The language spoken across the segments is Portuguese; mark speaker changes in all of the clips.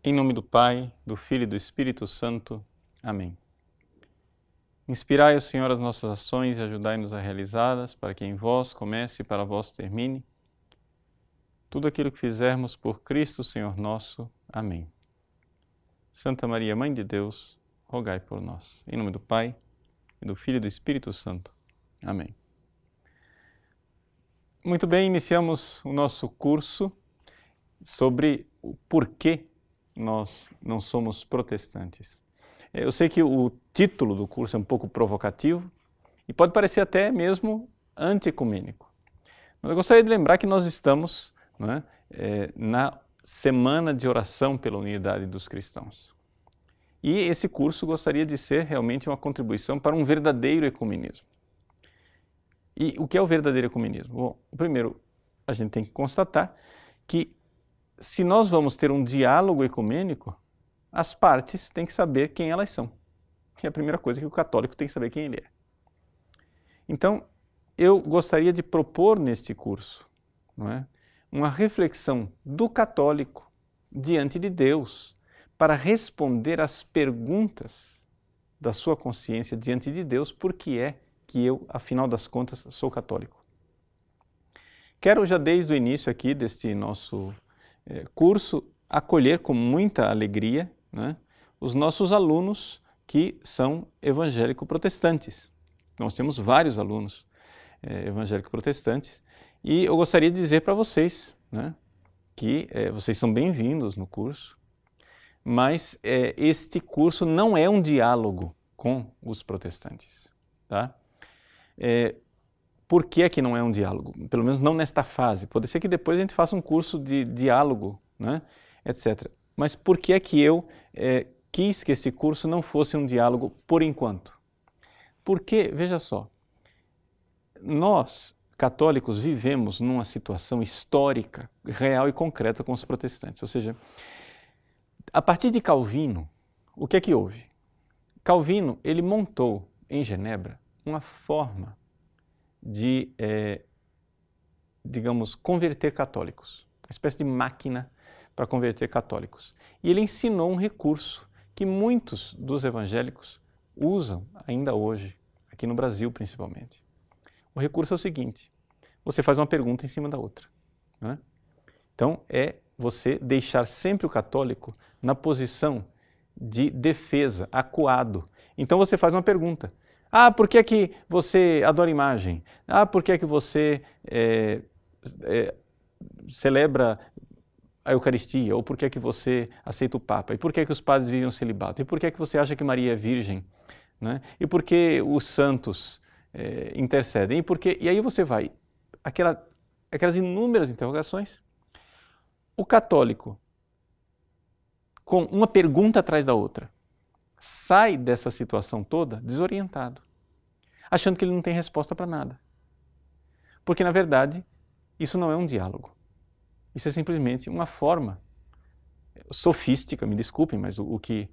Speaker 1: Em nome do Pai, do Filho e do Espírito Santo. Amém. Inspirai, ó Senhor, as nossas ações e ajudai-nos a realizá-las, para que em vós comece e para vós termine. Tudo aquilo que fizermos por Cristo, Senhor nosso. Amém. Santa Maria, Mãe de Deus, rogai por nós. Em nome do Pai, e do Filho e do Espírito Santo. Amém. Muito bem, iniciamos o nosso curso sobre o porquê nós não somos protestantes. Eu sei que o título do curso é um pouco provocativo e pode parecer até mesmo antiecumênico. Mas eu gostaria de lembrar que nós estamos na semana de oração pela unidade dos cristãos. E esse curso gostaria de ser realmente uma contribuição para um verdadeiro ecumenismo. E o que é o verdadeiro ecumenismo? Bom, primeiro, a gente tem que constatar que se nós vamos ter um diálogo ecumênico, as partes têm que saber quem elas são. É a primeira coisa que o católico tem que saber quem ele é. Então, eu gostaria de propor neste curso uma reflexão do católico diante de Deus para responder às perguntas da sua consciência diante de Deus, por que é que eu, afinal das contas, sou católico. Quero já desde o início aqui deste nosso curso acolher com muita alegria os nossos alunos que são evangélico-protestantes. Nós temos vários alunos evangélico-protestantes e eu gostaria de dizer para vocês que vocês são bem-vindos no curso, mas este curso não é um diálogo com os protestantes. Tá? Por que é que não é um diálogo? Pelo menos não nesta fase. Pode ser que depois a gente faça um curso de diálogo, etc. Mas por que é que eu quis que esse curso não fosse um diálogo por enquanto? Porque, veja só, nós, católicos, vivemos numa situação histórica, real e concreta com os protestantes. Ou seja, a partir de Calvino, o que é que houve? Calvino, ele montou em Genebra uma forma de, digamos, converter católicos, uma espécie de máquina para converter católicos. E ele ensinou um recurso que muitos dos evangélicos usam ainda hoje, aqui no Brasil principalmente. O recurso é o seguinte: você faz uma pergunta em cima da outra. Então, é você deixar sempre o católico na posição de defesa, acuado. Então, você faz uma pergunta. Ah, por que é que você adora imagem? Ah, por que é que você celebra a Eucaristia? Ou por que é que você aceita o Papa? E por que é que os padres vivem um celibato? E por que é que você acha que Maria é virgem? E por que os santos intercedem? E aí você vai, aquelas inúmeras interrogações. O católico, com uma pergunta atrás da outra, sai dessa situação toda desorientado, achando que ele não tem resposta para nada. Porque, na verdade, isso não é um diálogo. Isso é simplesmente uma forma sofística, me desculpem, mas o que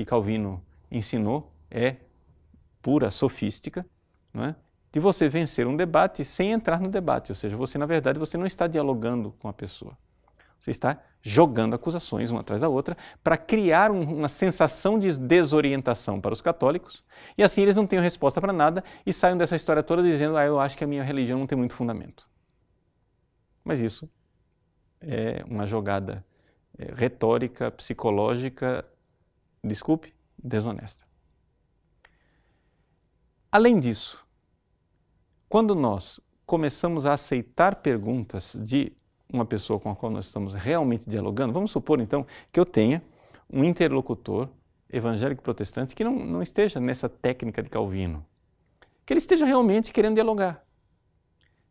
Speaker 1: Calvino ensinou é pura sofística, de você vencer um debate sem entrar no debate. Ou seja, você, na verdade, você não está dialogando com a pessoa. Você está jogando acusações uma atrás da outra para criar uma sensação de desorientação para os católicos e assim eles não tenham resposta para nada e saiam dessa história toda dizendo eu acho que a minha religião não tem muito fundamento. Mas isso é uma jogada retórica, psicológica, desculpe, desonesta. Além disso, quando nós começamos a aceitar perguntas de uma pessoa com a qual nós estamos realmente dialogando, vamos supor então que eu tenha um interlocutor evangélico protestante que não esteja nessa técnica de Calvino, que ele esteja realmente querendo dialogar,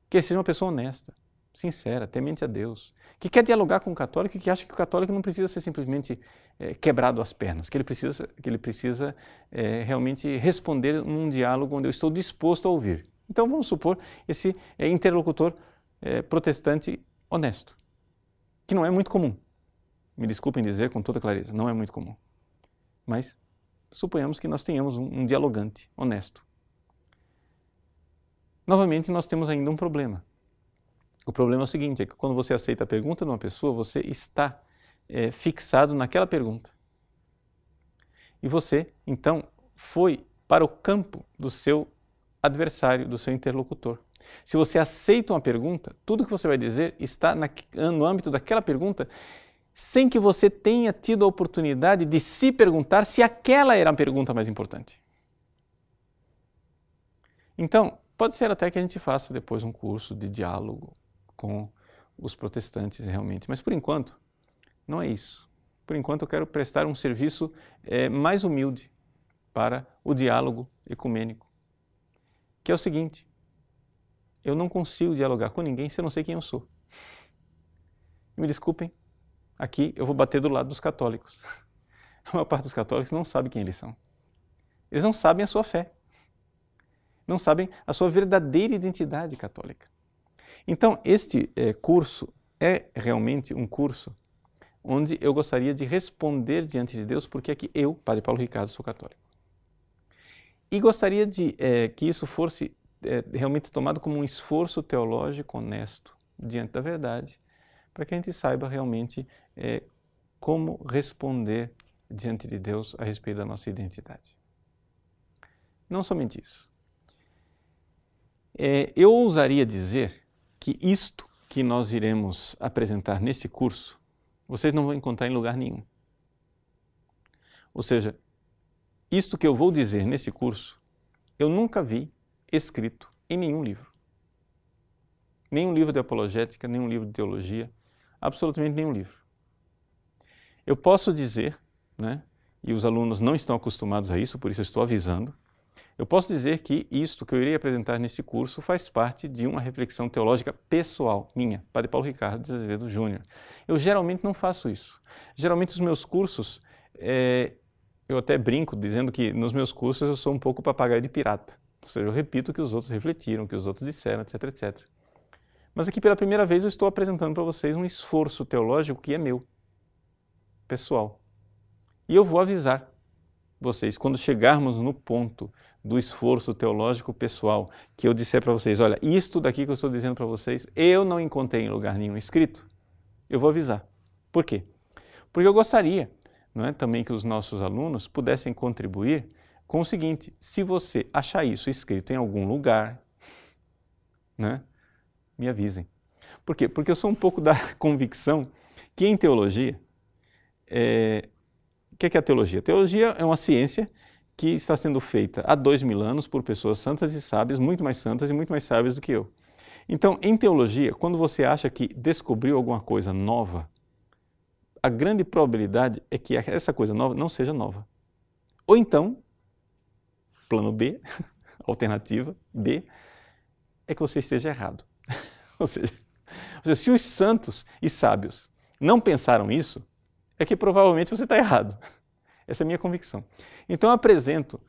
Speaker 1: que ele seja uma pessoa honesta, sincera, temente a Deus, que quer dialogar com o católico e que acha que o católico não precisa ser simplesmente quebrado às pernas, que ele precisa realmente responder num diálogo onde eu estou disposto a ouvir. Então vamos supor esse interlocutor protestante honesto, que não é muito comum. Me desculpem dizer com toda clareza, não é muito comum. Mas suponhamos que nós tenhamos um dialogante honesto. Novamente, nós temos ainda um problema. O problema é o seguinte, é que quando você aceita a pergunta de uma pessoa, você está fixado naquela pergunta. E você, então, foi para o campo do seu adversário, do seu interlocutor. Se você aceita uma pergunta, tudo que você vai dizer está no âmbito daquela pergunta, sem que você tenha tido a oportunidade de se perguntar se aquela era a pergunta mais importante. Então, pode ser até que a gente faça depois um curso de diálogo com os protestantes realmente, mas por enquanto não é isso. Por enquanto eu quero prestar um serviço mais humilde para o diálogo ecumênico, que é o seguinte: eu não consigo dialogar com ninguém se eu não sei quem eu sou. Me desculpem, aqui eu vou bater do lado dos católicos. A maior parte dos católicos não sabe quem eles são. Eles não sabem a sua fé. Não sabem a sua verdadeira identidade católica. Então, este curso é realmente um curso onde eu gostaria de responder diante de Deus porque é que eu, Padre Paulo Ricardo, sou católico. E gostaria de que isso fosse realmente tomado como um esforço teológico honesto diante da verdade, para que a gente saiba realmente como responder diante de Deus a respeito da nossa identidade. Não somente isso. Eu ousaria dizer que isto que nós iremos apresentar nesse curso, vocês não vão encontrar em lugar nenhum. Ou seja, isto que eu vou dizer nesse curso, eu nunca vi escrito em nenhum livro. Nenhum livro de apologética, nenhum livro de teologia, absolutamente nenhum livro. Eu posso dizer, né, e os alunos não estão acostumados a isso, por isso eu estou avisando, eu posso dizer que isto que eu irei apresentar neste curso faz parte de uma reflexão teológica pessoal, minha, Padre Paulo Ricardo de Azevedo Júnior. Eu geralmente não faço isso. Geralmente os meus cursos, eu até brinco dizendo que nos meus cursos eu sou um pouco papagaio de pirata. Ou seja, eu repito o que os outros refletiram, o que os outros disseram, etc, etc. Mas aqui pela primeira vez eu estou apresentando para vocês um esforço teológico que é meu, pessoal. E eu vou avisar vocês, quando chegarmos no ponto do esforço teológico pessoal, que eu disser para vocês, olha, isto daqui que eu estou dizendo para vocês, eu não encontrei em lugar nenhum escrito, eu vou avisar. Por quê? Porque eu gostaria, não é, também que os nossos alunos pudessem contribuir com o seguinte: se você achar isso escrito em algum lugar, né, me avisem. Por quê? Porque eu sou um pouco da convicção que em teologia, o que é a teologia? A teologia é uma ciência que está sendo feita há 2000 anos por pessoas santas e sábias, muito mais santas e muito mais sábias do que eu. Então, em teologia, quando você acha que descobriu alguma coisa nova, a grande probabilidade é que essa coisa nova não seja nova. Ou então, plano B, alternativa B, é que você esteja errado. Ou seja, se os santos e sábios não pensaram isso, é que provavelmente você está errado. Essa é a minha convicção. Então eu apresento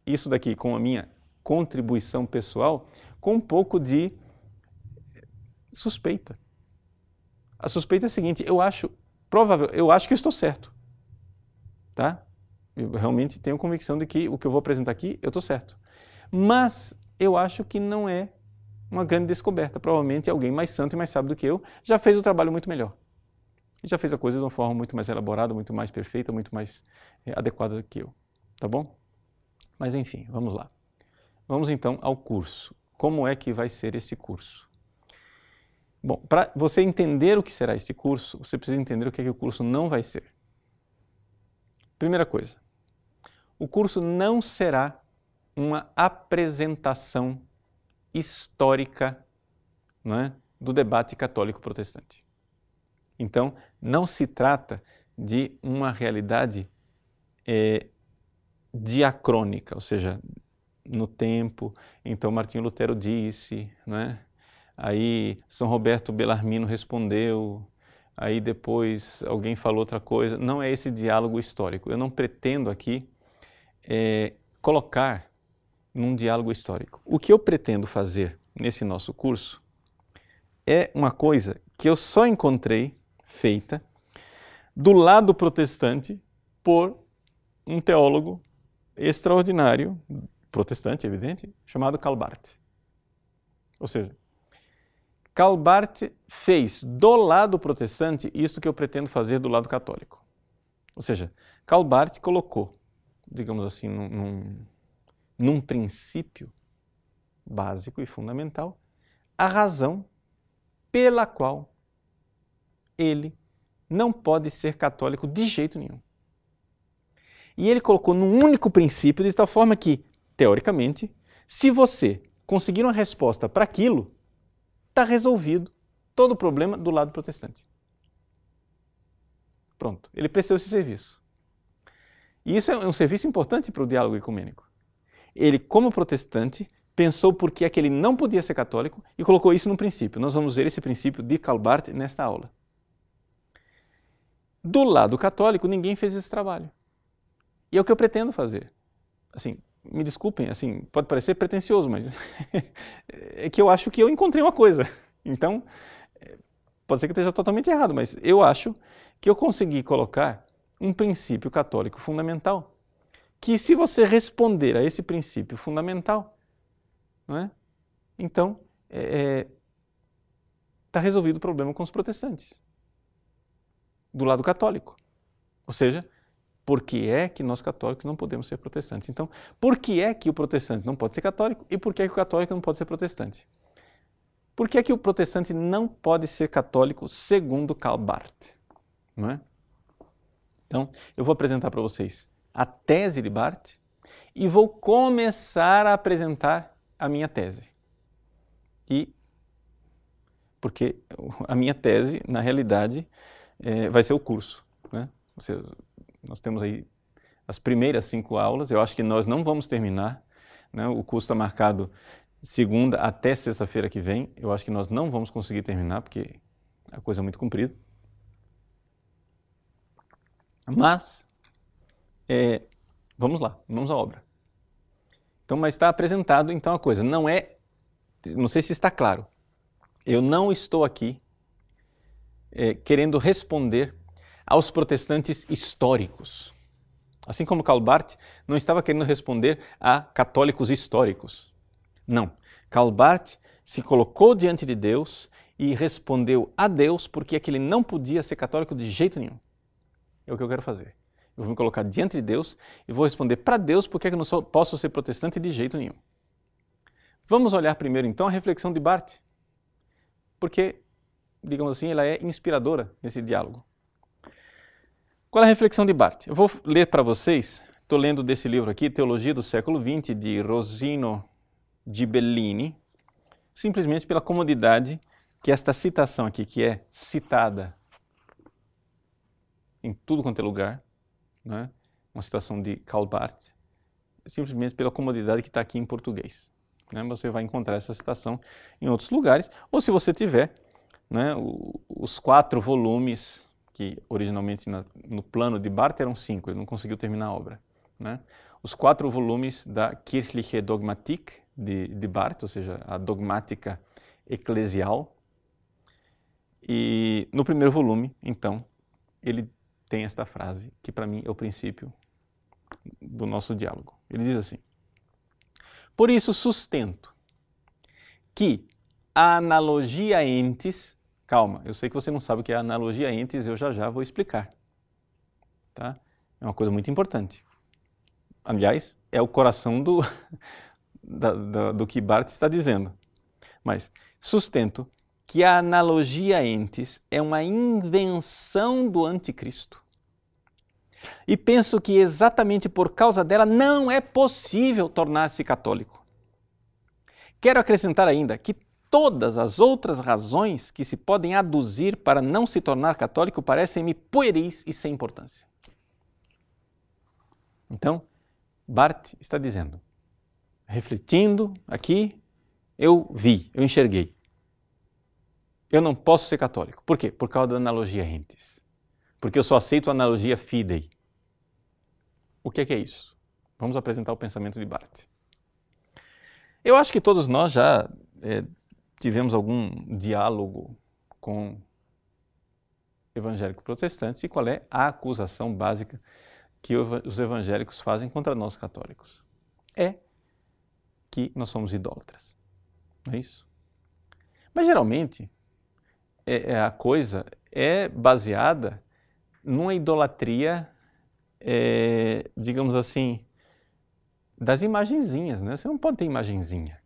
Speaker 1: isso daqui com a minha contribuição pessoal com um pouco de suspeita. A suspeita é a seguinte: eu acho que eu estou certo. Tá? Eu realmente tenho convicção de que o que eu vou apresentar aqui, eu estou certo. Mas eu acho que não é uma grande descoberta. Provavelmente alguém mais santo e mais sábio do que eu já fez o trabalho muito melhor. E já fez a coisa de uma forma muito mais elaborada, muito mais perfeita, muito mais adequada do que eu. Tá bom? Mas enfim, vamos lá. Vamos então ao curso. Como é que vai ser esse curso? Bom, para você entender o que será esse curso, você precisa entender o que é que o curso não vai ser. Primeira coisa, o curso não será uma apresentação histórica, não é, do debate católico-protestante. Então, não se trata de uma realidade diacrônica, ou seja, no tempo, então Martinho Lutero disse, não é? Aí São Roberto Bellarmino respondeu, aí depois alguém falou outra coisa. Não é esse diálogo histórico. Eu não pretendo aqui colocar num diálogo histórico. O que eu pretendo fazer nesse nosso curso é uma coisa que eu só encontrei feita do lado protestante por um teólogo extraordinário, protestante, evidente, chamado Karl Barth. Ou seja, Karl Barth fez do lado protestante isto que eu pretendo fazer do lado católico. Ou seja, Karl Barth colocou, digamos assim, num princípio básico e fundamental, a razão pela qual ele não pode ser católico de jeito nenhum. E ele colocou num único princípio de tal forma que, teoricamente, se você conseguir uma resposta para aquilo, está resolvido todo o problema do lado protestante. Pronto, ele prestou esse serviço. E isso é um serviço importante para o diálogo ecumênico. Ele, como protestante, pensou por que é que ele não podia ser católico e colocou isso no princípio. Nós vamos ver esse princípio de Karl Barth nesta aula. Do lado católico, ninguém fez esse trabalho. E é o que eu pretendo fazer. Assim, me desculpem, assim, pode parecer pretensioso, mas é que eu acho que eu encontrei uma coisa. Então, pode ser que eu esteja totalmente errado, mas eu acho que eu consegui colocar um princípio católico fundamental, que se você responder a esse princípio fundamental, não é? Então, está resolvido o problema com os protestantes, do lado católico. Ou seja, por que é que nós católicos não podemos ser protestantes? Então, por que é que o protestante não pode ser católico e por que é que o católico não pode ser protestante? Por que é que o protestante não pode ser católico segundo Karl Barth? Não é? Então, eu vou apresentar para vocês a tese de Barth e vou começar a apresentar a minha tese. Porque a minha tese, na realidade, vai ser o curso, né? Ou seja, nós temos aí as primeiras 5 aulas, eu acho que nós não vamos terminar, né? O curso está marcado segunda até sexta-feira que vem, eu acho que nós não vamos conseguir terminar, porque a coisa é muito comprida. Mas, vamos lá, vamos à obra. Então, mas está apresentado, então, a coisa. Não sei se está claro, eu não estou aqui querendo responder aos protestantes históricos. Assim como Karl Barth não estava querendo responder a católicos históricos. Não. Karl Barth se colocou diante de Deus e respondeu a Deus porque é que ele não podia ser católico de jeito nenhum. É o que eu quero fazer. Eu vou me colocar diante de Deus e vou responder para Deus porque é que eu não posso ser protestante de jeito nenhum. Vamos olhar primeiro então a reflexão de Barth, porque, digamos assim, ela é inspiradora nesse diálogo. Qual é a reflexão de Barth? Eu vou ler para vocês, estou lendo desse livro aqui, Teologia do século XX, de Rosino Ghibellini, simplesmente pela comodidade que esta citação aqui, que é citada em tudo quanto é lugar, né? Uma citação de Karl Barth, simplesmente pela comodidade que está aqui em português. Né? Você vai encontrar essa citação em outros lugares, ou se você tiver, né, os 4 volumes que originalmente no plano de Barth eram 5, ele não conseguiu terminar a obra. Né? Os 4 volumes da Kirchliche Dogmatik de Barth, ou seja, a dogmática eclesial. E no primeiro volume, então, ele tem esta frase, que para mim é o princípio do nosso diálogo. Ele diz assim: por isso sustento que a analogia entes... Calma, eu sei que você não sabe o que é analogia entes, eu já vou explicar. Tá? É uma coisa muito importante. Aliás, é o coração do que Barth está dizendo. Mas sustento que a analogia entes é uma invenção do anticristo. E penso que exatamente por causa dela não é possível tornar-se católico. Quero acrescentar ainda que todas as outras razões que se podem aduzir para não se tornar católico parecem-me pueris e sem importância. Então, Barth está dizendo, refletindo aqui, eu enxerguei. Eu não posso ser católico. Por quê? Por causa da analogia entes. Porque eu só aceito a analogia fidei. O que é isso? Vamos apresentar o pensamento de Barth. Eu acho que todos nós já tivemos algum diálogo com evangélicos protestantes e qual é a acusação básica que os evangélicos fazem contra nós católicos. É que nós somos idólatras. Não é isso? Mas geralmente a coisa é baseada numa idolatria, digamos assim, das imagenzinhas, né? Você não pode ter imagenzinha.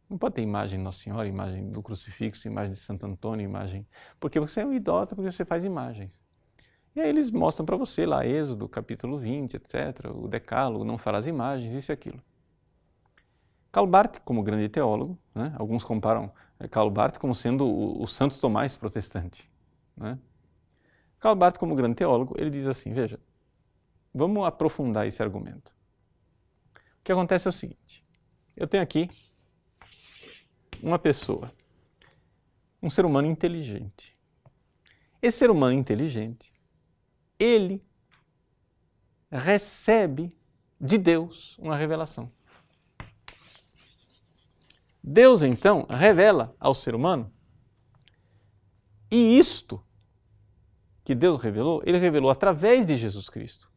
Speaker 1: Não pode ter imagem de Nossa Senhora, imagem do crucifixo, imagem de Santo Antônio, imagem... Porque você é um idólatra, porque você faz imagens. E aí eles mostram para você lá, Êxodo, capítulo 20, etc., o Decálogo, não farás imagens, isso e aquilo. Karl Barth, como grande teólogo, né? Alguns comparam Karl Barth como sendo o Santo Tomás protestante, né? Karl Barth, como grande teólogo, ele diz assim, veja, vamos aprofundar esse argumento. O que acontece é o seguinte, eu tenho aqui uma pessoa, um ser humano inteligente. Esse ser humano inteligente, ele recebe de Deus uma revelação. Deus, então, revela ao ser humano, e isto que Deus revelou, ele revelou através de Jesus Cristo.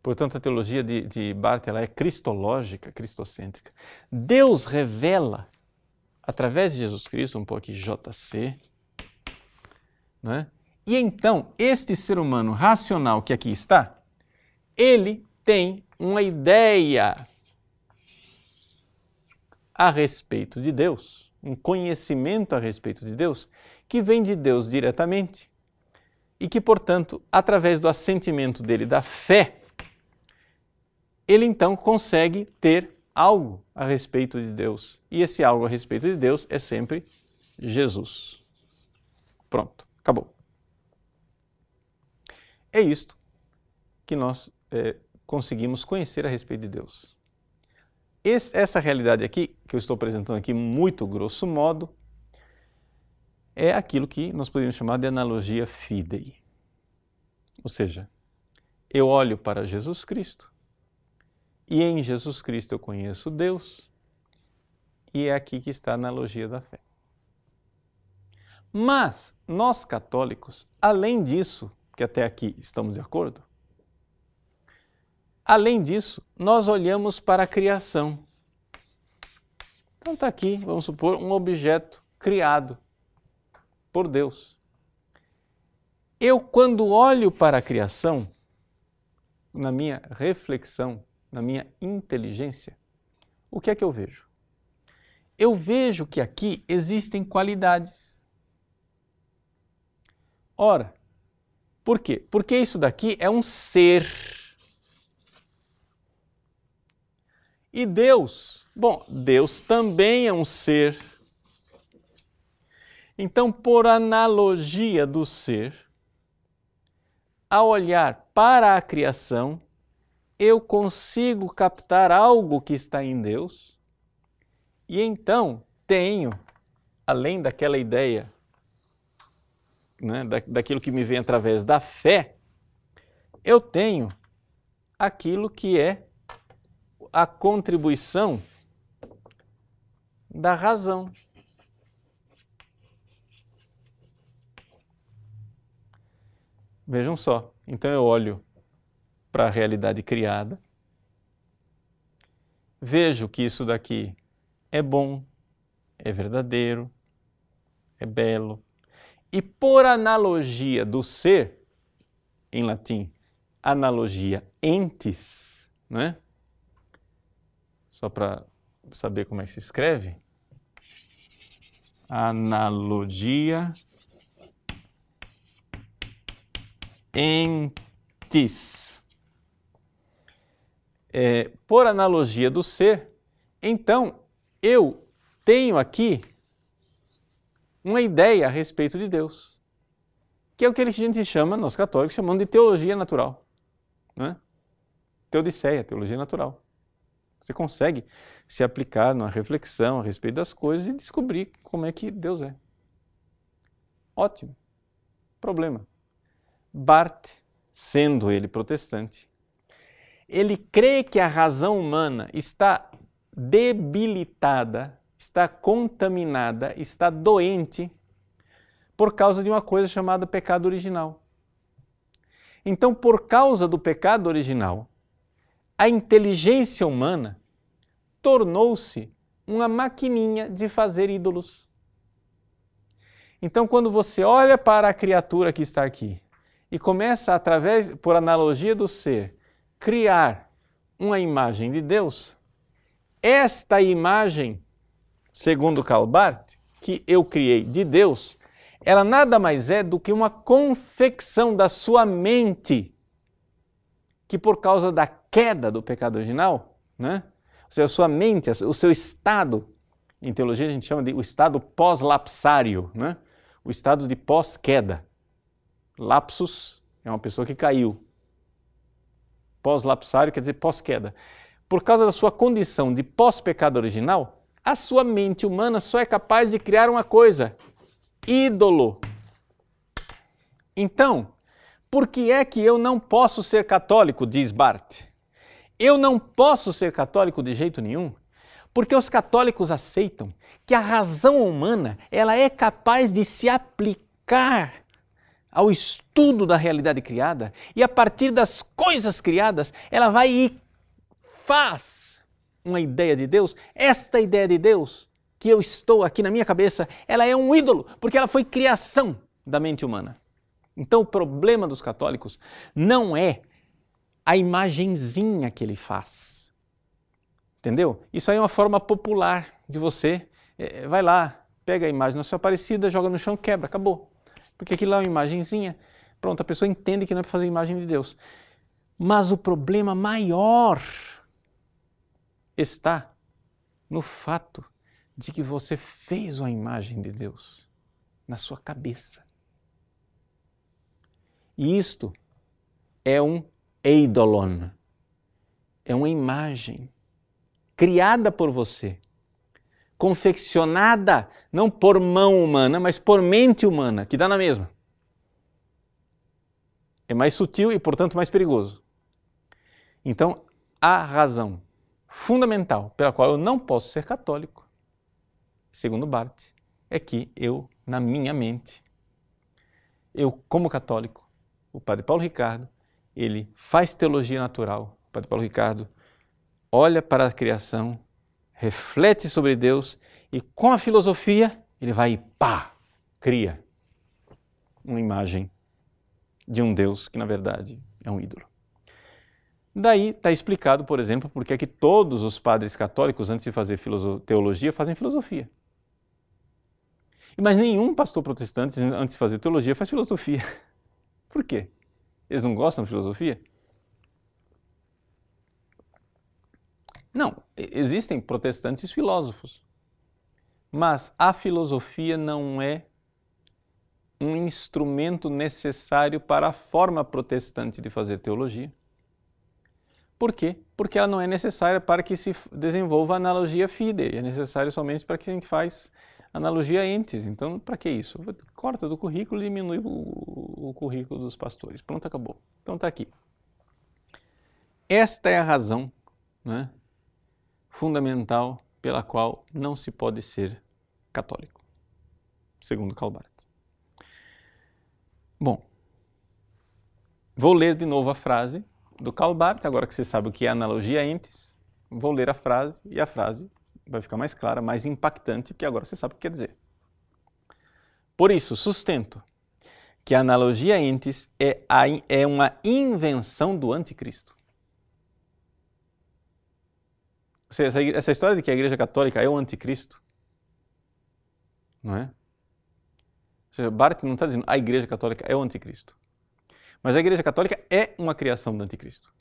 Speaker 1: Portanto, a teologia de Barth ela é cristológica, cristocêntrica. Deus revela através de Jesus Cristo, um pouco aqui JC, né? E então, este ser humano racional que aqui está, ele tem uma ideia a respeito de Deus, um conhecimento a respeito de Deus, que vem de Deus diretamente e que, portanto, através do assentimento dele, da fé, ele então consegue ter algo a respeito de Deus. E esse algo a respeito de Deus é sempre Jesus. Pronto, acabou. É isto que nós conseguimos conhecer a respeito de Deus. Essa realidade aqui, que eu estou apresentando aqui muito grosso modo, é aquilo que nós poderíamos chamar de analogia fidei. Ou seja, eu olho para Jesus Cristo, e em Jesus Cristo eu conheço Deus, e é aqui que está a analogia da fé. Mas nós católicos, além disso, que até aqui estamos de acordo, além disso, nós olhamos para a criação. Então está aqui, vamos supor, um objeto criado por Deus. Eu, quando olho para a criação, na minha reflexão, na minha inteligência, o que é que eu vejo? Eu vejo que aqui existem qualidades. Ora, por quê? Porque isso daqui é um ser. E Deus, bom, Deus também é um ser. Então, por analogia do ser, ao olhar para a criação, eu consigo captar algo que está em Deus e então tenho, além daquela ideia, né, daquilo que me vem através da fé, eu tenho aquilo que é a contribuição da razão. Vejam só, então eu olho para a realidade criada, vejo que isso daqui é bom, é verdadeiro, é belo, e por analogia do ser, em latim, analogia entis, não é? Só para saber como é que se escreve, analogia entis. Por analogia do ser, então eu tenho aqui uma ideia a respeito de Deus, que é o que a gente chama, nós católicos chamamos de teologia natural, né? Teodiceia, teologia natural. Você consegue se aplicar numa reflexão a respeito das coisas e descobrir como é que Deus é. Ótimo. Problema. Barth, sendo ele protestante, ele crê que a razão humana está debilitada, está contaminada, está doente por causa de uma coisa chamada pecado original. Então, por causa do pecado original, a inteligência humana tornou-se uma maquininha de fazer ídolos. Então, quando você olha para a criatura que está aqui e começa, por analogia do ser, criar uma imagem de Deus, esta imagem, segundo Karl Barth, que eu criei de Deus, ela nada mais é do que uma confecção da sua mente, que por causa da queda do pecado original, né? Ou seja, a sua mente, o seu estado, em teologia a gente chama de o estado pós-lapsário, né? O estado de pós-queda. Lapsus é uma pessoa que caiu. Pós-lapsário quer dizer pós-queda. Por causa da sua condição de pós-pecado original, a sua mente humana só é capaz de criar uma coisa: ídolo. Então, por que é que eu não posso ser católico, diz Barth? Eu não posso ser católico de jeito nenhum, porque os católicos aceitam que a razão humana ela é capaz de se aplicar ao estudo da realidade criada e a partir das coisas criadas ela vai e faz uma ideia de Deus. Esta ideia de Deus que eu estou aqui na minha cabeça, ela é um ídolo, porque ela foi criação da mente humana. Então o problema dos católicos não é a imagenzinha que ele faz. Entendeu? Isso aí é uma forma popular de você, vai lá, pega a imagem da sua Aparecida, joga no chão, quebra, acabou. Porque aquilo lá é uma imagenzinha, pronto, a pessoa entende que não é para fazer imagem de Deus. Mas o problema maior está no fato de que você fez uma imagem de Deus na sua cabeça. E isto é um eidolon, é uma imagem criada por você, confeccionada não por mão humana, mas por mente humana, que dá na mesma. É mais sutil e, portanto, mais perigoso. Então, a razão fundamental pela qual eu não posso ser católico, segundo Barth, é que eu, na minha mente, eu, como católico, o Padre Paulo Ricardo, ele faz teologia natural. O Padre Paulo Ricardo olha para a criação, reflete sobre Deus e com a filosofia ele vai e pá, cria uma imagem de um Deus que na verdade é um ídolo. Daí está explicado, por exemplo, por que é que todos os padres católicos antes de fazer teologia fazem filosofia. Mas nenhum pastor protestante antes de fazer teologia faz filosofia. Por quê? Eles não gostam de filosofia? Não, existem protestantes filósofos, mas a filosofia não é um instrumento necessário para a forma protestante de fazer teologia. Por quê? Porque ela não é necessária para que se desenvolva a analogia fide, é necessário somente para quem faz analogia entes. Então, para que isso? Corta do currículo e diminui o currículo dos pastores. Pronto, acabou. Então está aqui. Esta é a razão, né, fundamental pela qual não se pode ser católico, segundo Karl Barth. Bom, vou ler de novo a frase do Karl Barth, agora que você sabe o que é analogia entes, vou ler a frase e a frase vai ficar mais clara, mais impactante, porque agora você sabe o que quer dizer. Por isso, sustento que a analogia entes é uma invenção do anticristo. Ou seja, essa história de que a Igreja Católica é o anticristo, não é? Ou seja, Barth não está dizendo a Igreja Católica é o anticristo. Mas a Igreja Católica é uma criação do anticristo.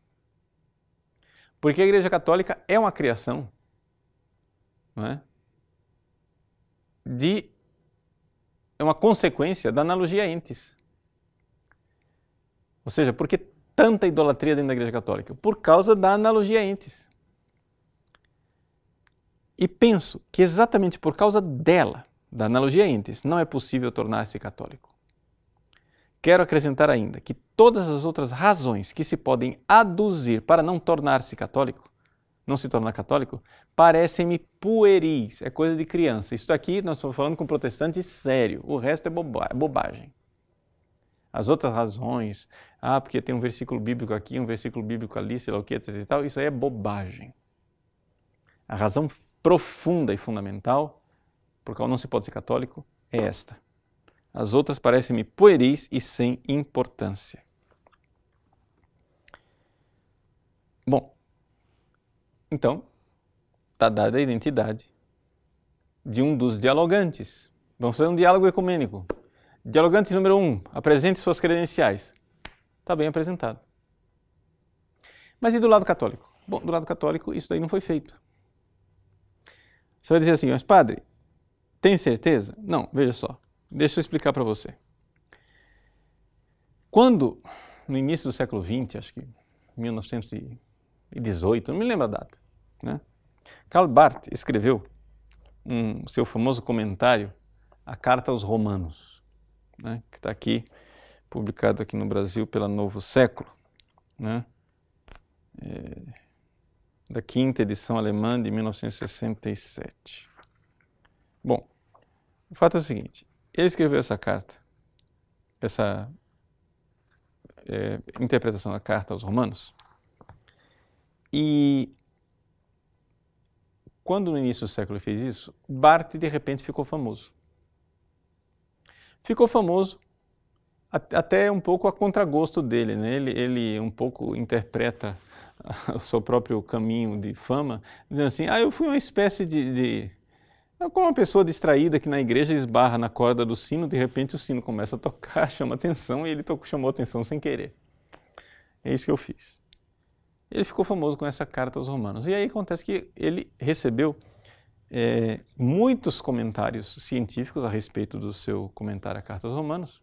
Speaker 1: Porque a Igreja Católica é uma criação, não é? É uma consequência da analogia entes. Ou seja, por que tanta idolatria dentro da Igreja Católica? Por causa da analogia entes. E penso que exatamente por causa dela, da analogia entes, não é possível tornar-se católico. Quero acrescentar ainda que todas as outras razões que se podem aduzir para não tornar-se católico, não se tornar católico, parecem-me pueris, é coisa de criança. Isso aqui nós estamos falando com protestante sério, o resto é bobagem. As outras razões, porque tem um versículo bíblico aqui, um versículo bíblico ali, sei lá o que, etc e tal, isso aí é bobagem. A razão profunda e fundamental por qual não se pode ser católico é esta. As outras parecem-me pueris e sem importância. Bom, então, está dada a identidade de um dos dialogantes. Vamos fazer um diálogo ecumênico. Dialogante número 1, apresente suas credenciais. Está bem apresentado. Mas e do lado católico? Bom, do lado católico isso daí não foi feito. Você vai dizer assim, mas padre, tem certeza? Não, veja só, deixa eu explicar para você. Quando, no início do século XX, acho que 1918, não me lembro a data, né? Karl Barth escreveu seu famoso comentário, a Carta aos Romanos, né? Que está aqui, publicado aqui no Brasil pela Novo Século, né? Da quinta edição alemã de 1967. Bom, o fato é o seguinte, ele escreveu essa carta, essa interpretação da Carta aos Romanos, e quando no início do século ele fez isso, Barth de repente ficou famoso. Ficou famoso até um pouco a contragosto dele, né? Ele um pouco interpreta o seu próprio caminho de fama, dizendo assim, eu fui uma espécie como uma pessoa distraída que na igreja esbarra na corda do sino, de repente o sino começa a tocar, chama atenção e ele chamou atenção sem querer. É isso que eu fiz. Ele ficou famoso com essa carta aos Romanos. E aí acontece que ele recebeu muitos comentários científicos a respeito do seu comentário à Carta aos Romanos,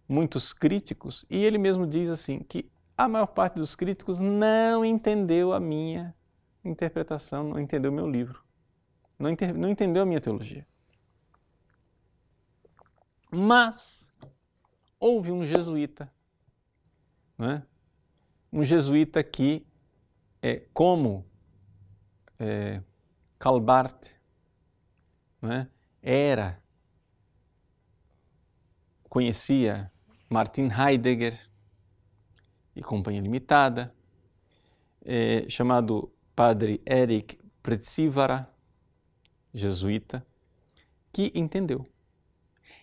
Speaker 1: muitos críticos, e ele mesmo diz assim que a maior parte dos críticos não entendeu a minha interpretação, não entendeu o meu livro, não entendeu a minha teologia. Mas houve um jesuíta, né? Um jesuíta que, como Karl Barth, né, conhecia Martin Heidegger e Companhia Limitada, chamado Padre Erik Pretsivara, jesuíta, que entendeu.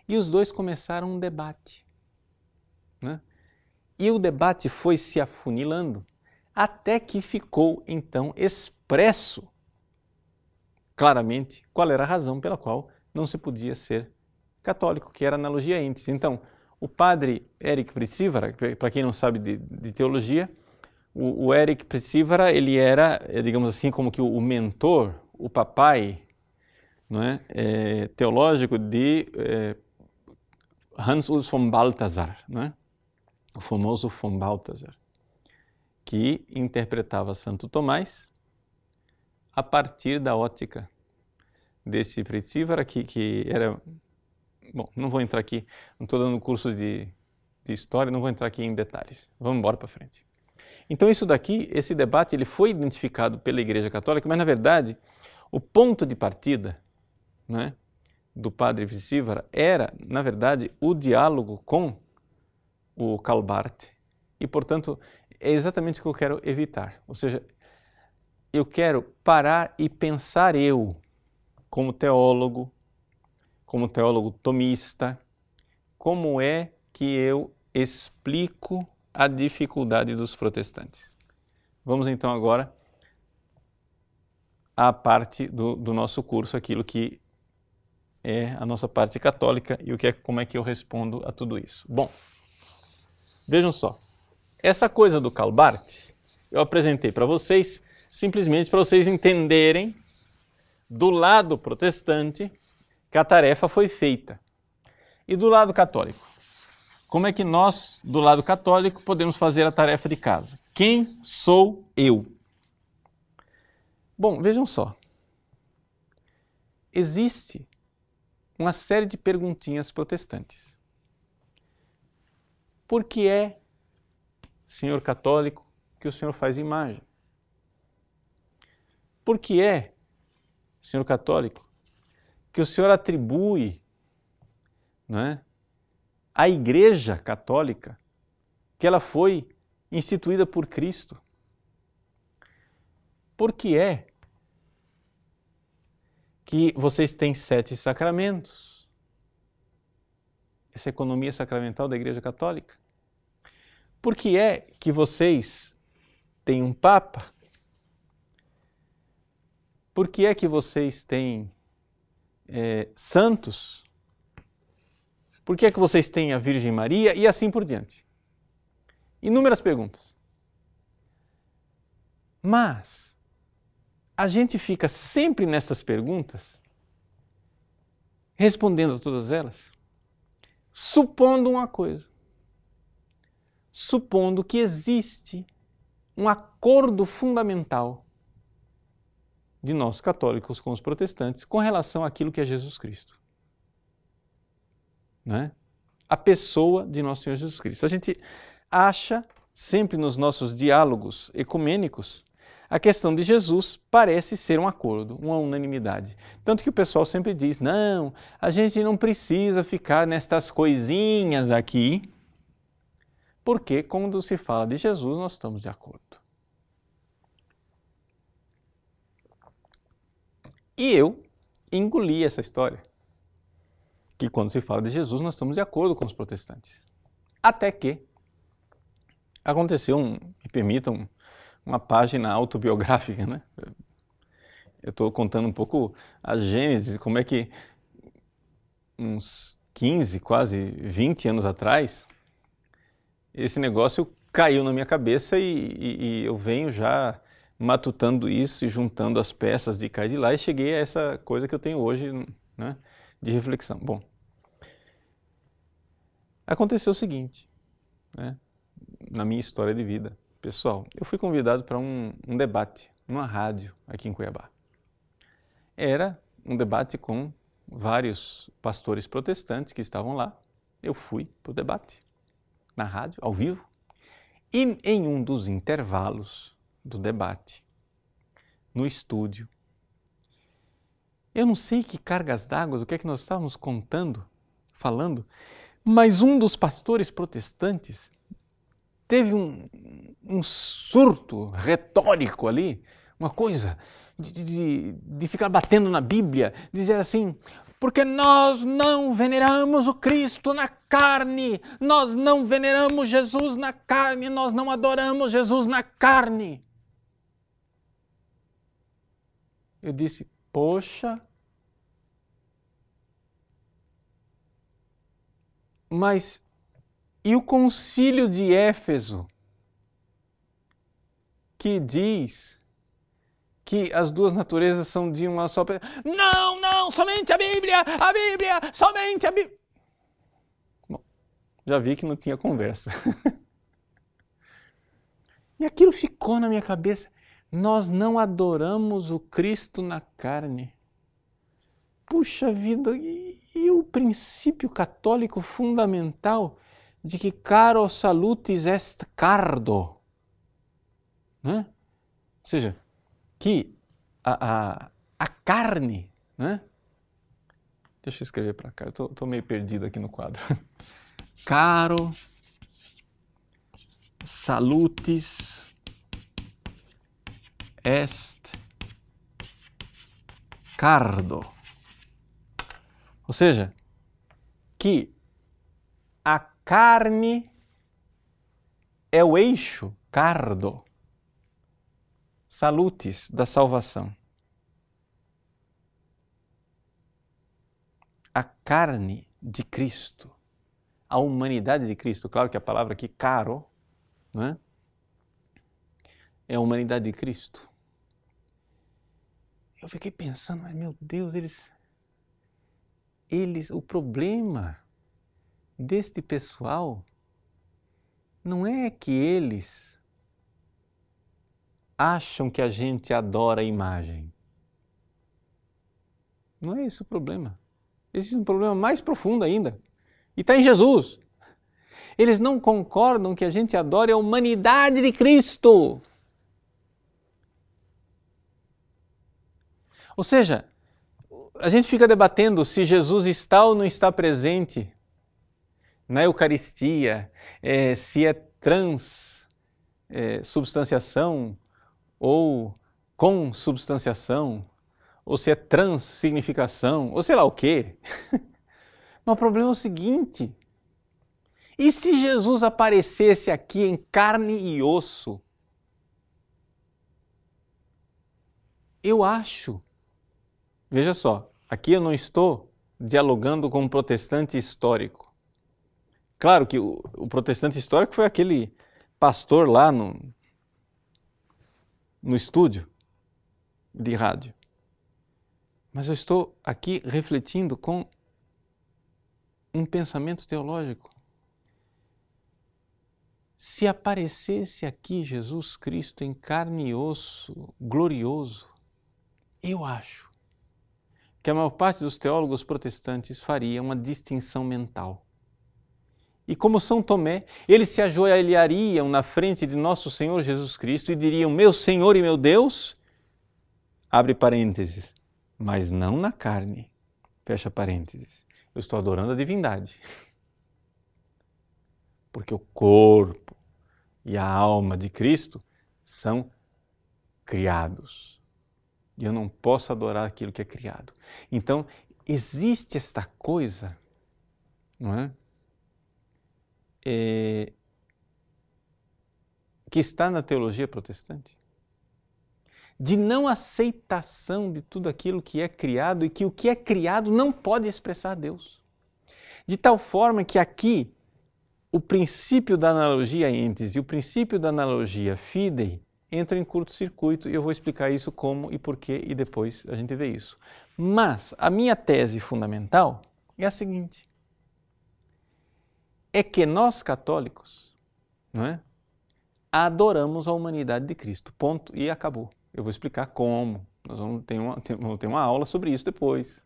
Speaker 1: E os dois começaram um debate, né? E o debate foi se afunilando até que ficou, então, expresso claramente qual era a razão pela qual não se podia ser católico, que era a analogia entes. Então, o padre Erik Pretsivara, para quem não sabe de teologia, o Erik Pretsivara, ele era, digamos assim, como que o mentor, o papai, não é? Teológico de Hans Urs von Balthasar, não é? O famoso von Balthasar, que interpretava Santo Tomás a partir da ótica desse Pretsivara, que era... Bom, não vou entrar aqui, não estou dando curso de história, não vou entrar aqui em detalhes. Vamos embora para frente. Então isso daqui, esse debate, ele foi identificado pela Igreja Católica, mas na verdade, o ponto de partida, né, do padre Pretsivara era, na verdade, o diálogo com o Karl Barth, e portanto é exatamente o que eu quero evitar. Ou seja, eu quero parar e pensar como teólogo tomista, como é que eu explico a dificuldade dos protestantes. Vamos então agora à parte do nosso curso, aquilo que é a nossa parte católica e como é que eu respondo a tudo isso. Bom, vejam só, essa coisa do Karl Barth eu apresentei para vocês simplesmente para vocês entenderem do lado protestante que a tarefa foi feita. E do lado católico? Como é que nós, do lado católico, podemos fazer a tarefa de casa? Quem sou eu? Bom, vejam só. Existe uma série de perguntinhas protestantes. Por que é, senhor católico, que o senhor faz imagem? Por que é, senhor católico, que o senhor atribui, não é, à Igreja Católica que ela foi instituída por Cristo? Por que é que vocês têm 7 sacramentos? essa economia sacramental da Igreja Católica? Por que é que vocês têm um Papa? Por que é que vocês têm santos? Por que é que vocês têm a Virgem Maria? E assim por diante. Inúmeras perguntas. Mas a gente fica sempre nessas perguntas, respondendo a todas elas, supondo uma coisa. Supondo que existe um acordo fundamental de nós católicos com os protestantes com relação àquilo que é Jesus Cristo. Né? A pessoa de nosso Senhor Jesus Cristo. A gente acha, sempre nos nossos diálogos ecumênicos, a questão de Jesus parece ser um acordo, uma unanimidade. Tanto que o pessoal sempre diz, não, a gente não precisa ficar nestas coisinhas aqui, porque quando se fala de Jesus, nós estamos de acordo. E eu engoli essa história, que quando se fala de Jesus, nós estamos de acordo com os protestantes. Até que aconteceu, me permitam, uma página autobiográfica, né? Eu estou contando um pouco a gênese, como é que uns 15, quase 20 anos atrás, esse negócio caiu na minha cabeça e eu venho já matutando isso e juntando as peças de cá e de lá e cheguei a essa coisa que eu tenho hoje, né, de reflexão. Bom, aconteceu o seguinte, né, na minha história de vida pessoal, eu fui convidado para um debate numa rádio aqui em Cuiabá. Era um debate com vários pastores protestantes que estavam lá. Eu fui para o debate, na rádio, ao vivo, e em um dos intervalos do debate, no estúdio, eu não sei que cargas d'água, o que é que nós estávamos contando, falando, mas um dos pastores protestantes teve um surto retórico ali, uma coisa de ficar batendo na Bíblia, dizer assim, porque nós não veneramos o Cristo na carne, nós não veneramos Jesus na carne, nós não adoramos Jesus na carne. Eu disse, poxa, mas e o concílio de Éfeso, que diz que as duas naturezas são de uma só pessoa? Não, não, somente a Bíblia, somente a Bíblia. Bom, já vi que não tinha conversa. E aquilo ficou na minha cabeça. Nós não adoramos o Cristo na carne. Puxa vida, e o princípio católico fundamental de que caro salutis est cardo, né? Ou seja, que a carne, né? Deixa eu escrever para cá, eu estou meio perdido aqui no quadro. Caro salutis est cardo. Ou seja, que a carne é o eixo, cardo, salutis, da salvação. A carne de Cristo, a humanidade de Cristo, claro que a palavra aqui, caro, né, é a humanidade de Cristo. Eu fiquei pensando, mas meu Deus, o problema deste pessoal não é que eles acham que a gente adora a imagem. Não é esse o problema. Existe um problema mais profundo ainda. E está em Jesus. Eles não concordam que a gente adore a humanidade de Cristo. Ou seja, a gente fica debatendo se Jesus está ou não está presente na Eucaristia, se é transubstanciação ou consubstanciação, ou se é transsignificação, ou sei lá o quê. Mas o problema é o seguinte, E se Jesus aparecesse aqui em carne e osso? Eu acho, veja só, aqui eu não estou dialogando com um protestante histórico. Claro que o protestante histórico foi aquele pastor lá no estúdio de rádio. Mas eu estou aqui refletindo com um pensamento teológico. Se aparecesse aqui Jesus Cristo em carne e osso, glorioso, eu acho que a maior parte dos teólogos protestantes faria uma distinção mental. E como São Tomé, eles se ajoelhariam na frente de nosso Senhor Jesus Cristo e diriam: meu Senhor e meu Deus, abre parênteses, mas não na carne, fecha parênteses. Eu estou adorando a divindade. Porque o corpo e a alma de Cristo são criados. E eu não posso adorar aquilo que é criado. Então, existe esta coisa, não é? Que está na teologia protestante, de não aceitação de tudo aquilo que é criado e que o que é criado não pode expressar Deus. De tal forma que aqui o princípio da analogia entes e o princípio da analogia fidei entram em curto-circuito e eu vou explicar isso como e porquê e depois a gente vê isso. Mas a minha tese fundamental é a seguinte: é que nós católicos, não é, adoramos a humanidade de Cristo, ponto, e acabou. Eu vou explicar como, nós vamos ter uma aula sobre isso depois.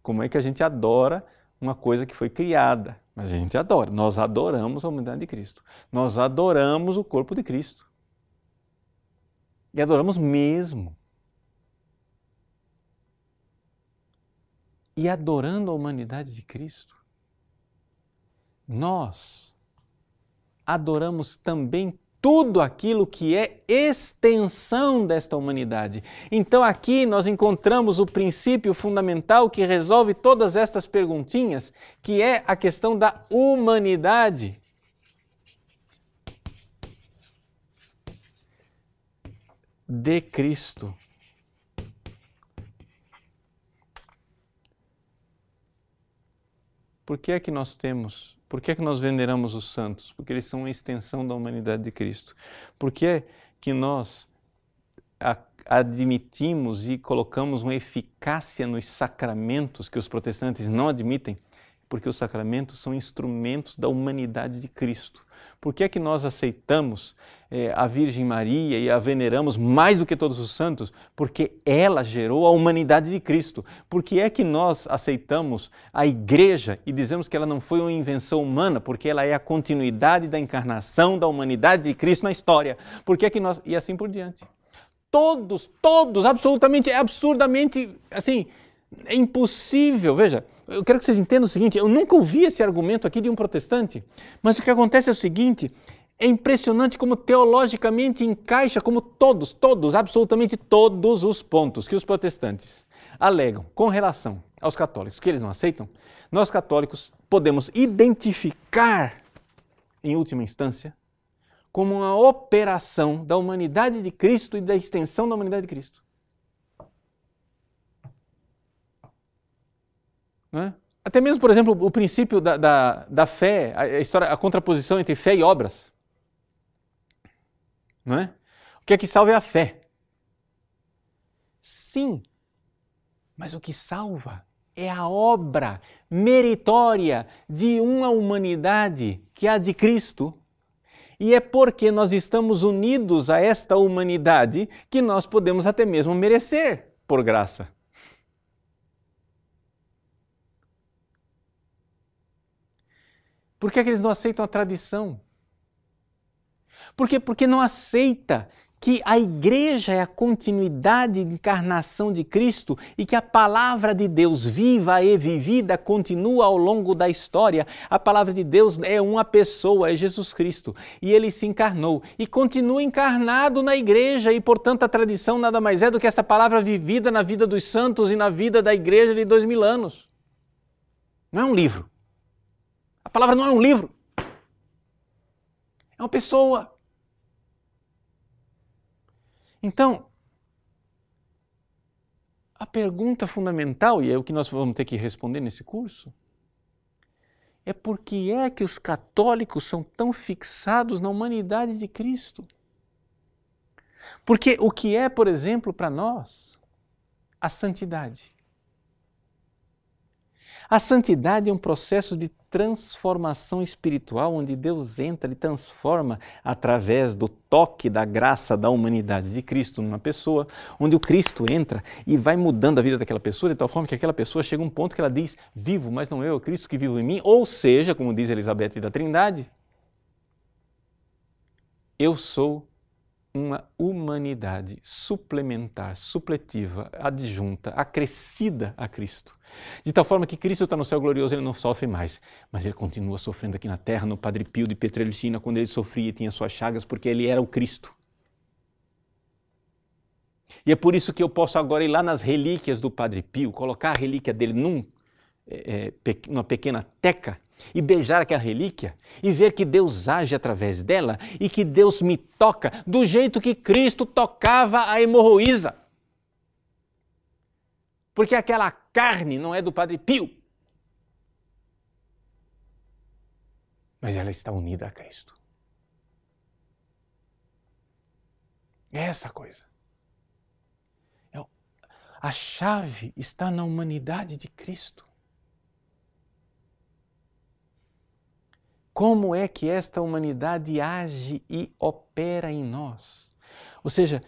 Speaker 1: Como é que a gente adora uma coisa que foi criada, mas a gente adora, nós adoramos a humanidade de Cristo, nós adoramos o corpo de Cristo. E adoramos mesmo. E adorando a humanidade de Cristo, nós adoramos também tudo aquilo que é extensão desta humanidade. Então aqui nós encontramos o princípio fundamental que resolve todas estas perguntinhas, que é a questão da humanidade. De Cristo. Por que é que nós veneramos os santos? Porque eles são uma extensão da humanidade de Cristo. Por que é que nós admitimos e colocamos uma eficácia nos sacramentos que os protestantes não admitem? Porque os sacramentos são instrumentos da humanidade de Cristo. Por que é que nós aceitamos a Virgem Maria e a veneramos mais do que todos os santos? Porque ela gerou a humanidade de Cristo. Por que é que nós aceitamos a Igreja e dizemos que ela não foi uma invenção humana? Porque ela é a continuidade da encarnação da humanidade de Cristo na história. Por que é que nós... E assim por diante. Todos, absolutamente, absurdamente, assim, é impossível. Veja, eu quero que vocês entendam o seguinte, eu nunca ouvi esse argumento aqui de um protestante, mas o que acontece é o seguinte, é impressionante como teologicamente encaixa, como todos, absolutamente todos os pontos que os protestantes alegam com relação aos católicos, que eles não aceitam, nós católicos podemos identificar, em última instância, como uma operação da humanidade de Cristo e da extensão da humanidade de Cristo. Não é? Até mesmo, por exemplo, o princípio da fé, a contraposição entre fé e obras. Não é? O que é que salva é a fé. Sim, mas o que salva é a obra meritória de uma humanidade que é a de Cristo. E é porque nós estamos unidos a esta humanidade que nós podemos até mesmo merecer por graça. Por que é que eles não aceitam a tradição? Porque não aceita que a Igreja é a continuidade de encarnação de Cristo e que a palavra de Deus viva e vivida continua ao longo da história. A palavra de Deus é uma pessoa, é Jesus Cristo. E Ele se encarnou e continua encarnado na Igreja e, portanto, a tradição nada mais é do que essa palavra vivida na vida dos santos e na vida da Igreja de 2000 anos. Não é um livro. A palavra não é um livro. É uma pessoa. Então, a pergunta fundamental, e é o que nós vamos ter que responder nesse curso, é por que é que os católicos são tão fixados na humanidade de Cristo? Porque o que é, por exemplo, para nós, a santidade? A santidade é um processo de transformação espiritual, onde Deus entra e transforma através do toque da graça da humanidade de Cristo numa pessoa, onde o Cristo entra e vai mudando a vida daquela pessoa, de tal forma que aquela pessoa chega a um ponto que ela diz, vivo, mas não eu, é o Cristo que vive em mim, ou seja, como diz Elizabeth da Trindade, eu sou uma humanidade suplementar, supletiva, adjunta, acrescida a Cristo. De tal forma que Cristo está no céu glorioso, ele não sofre mais, mas ele continua sofrendo aqui na terra, no Padre Pio de Pietrelcina, quando ele sofria e tinha suas chagas, porque ele era o Cristo. E é por isso que eu posso agora ir lá nas relíquias do Padre Pio, colocar a relíquia dele numa pequena teca, e beijar aquela relíquia e ver que Deus age através dela e que Deus me toca do jeito que Cristo tocava a hemorroísa. Porque aquela carne não é do Padre Pio, mas ela está unida a Cristo. É essa coisa. A chave está na humanidade de Cristo. Como é que esta humanidade age e opera em nós? Ou seja,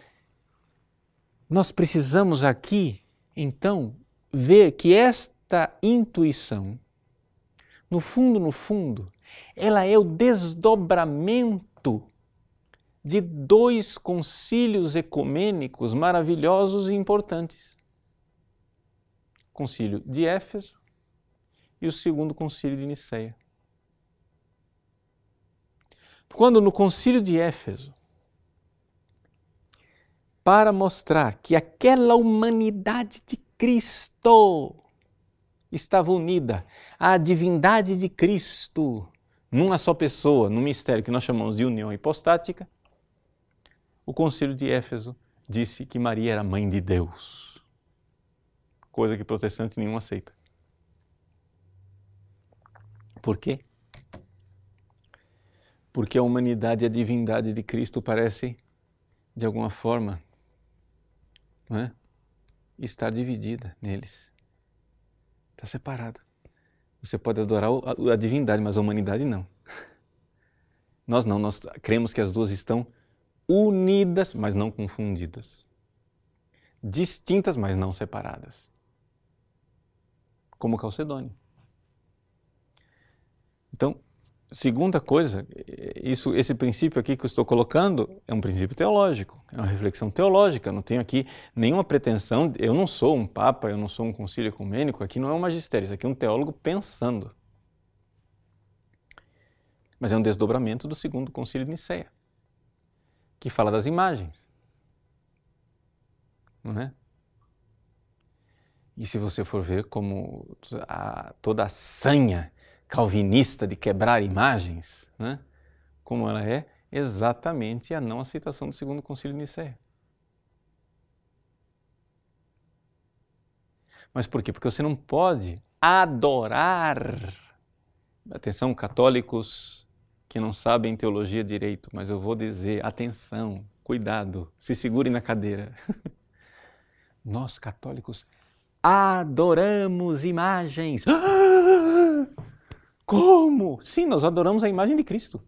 Speaker 1: nós precisamos aqui, então, ver que esta intuição, no fundo, ela é o desdobramento de dois concílios ecumênicos maravilhosos e importantes. O concílio de Éfeso e o segundo concílio de Niceia. Quando no concílio de Éfeso, para mostrar que aquela humanidade de Cristo estava unida à divindade de Cristo, numa só pessoa, num mistério que nós chamamos de união hipostática, o concílio de Éfeso disse que Maria era mãe de Deus, coisa que protestante nenhum aceita. Por quê? Porque a humanidade e a divindade de Cristo parecem, de alguma forma, não é? Estar dividida neles. Está separado. Você pode adorar a divindade, mas a humanidade não. Nós não, nós cremos que as duas estão unidas, mas não confundidas. Distintas, mas não separadas. Como Calcedônio. Então, segunda coisa, esse princípio aqui que eu estou colocando é um princípio teológico, é uma reflexão teológica, não tenho aqui nenhuma pretensão, eu não sou um papa, eu não sou um concílio ecumênico, aqui não é um magistério, isso aqui é um teólogo pensando. Mas é um desdobramento do segundo concílio de Niceia, que fala das imagens, não é? E se você for ver como toda a sanha calvinista de quebrar imagens, né? Como ela é exatamente a não aceitação do segundo concílio de Niceia. Mas por quê? Porque você não pode adorar. Atenção, católicos que não sabem teologia direito, mas eu vou dizer, atenção, cuidado, se segurem na cadeira. Nós, católicos, adoramos imagens. Como? Sim, nós adoramos a imagem de Cristo.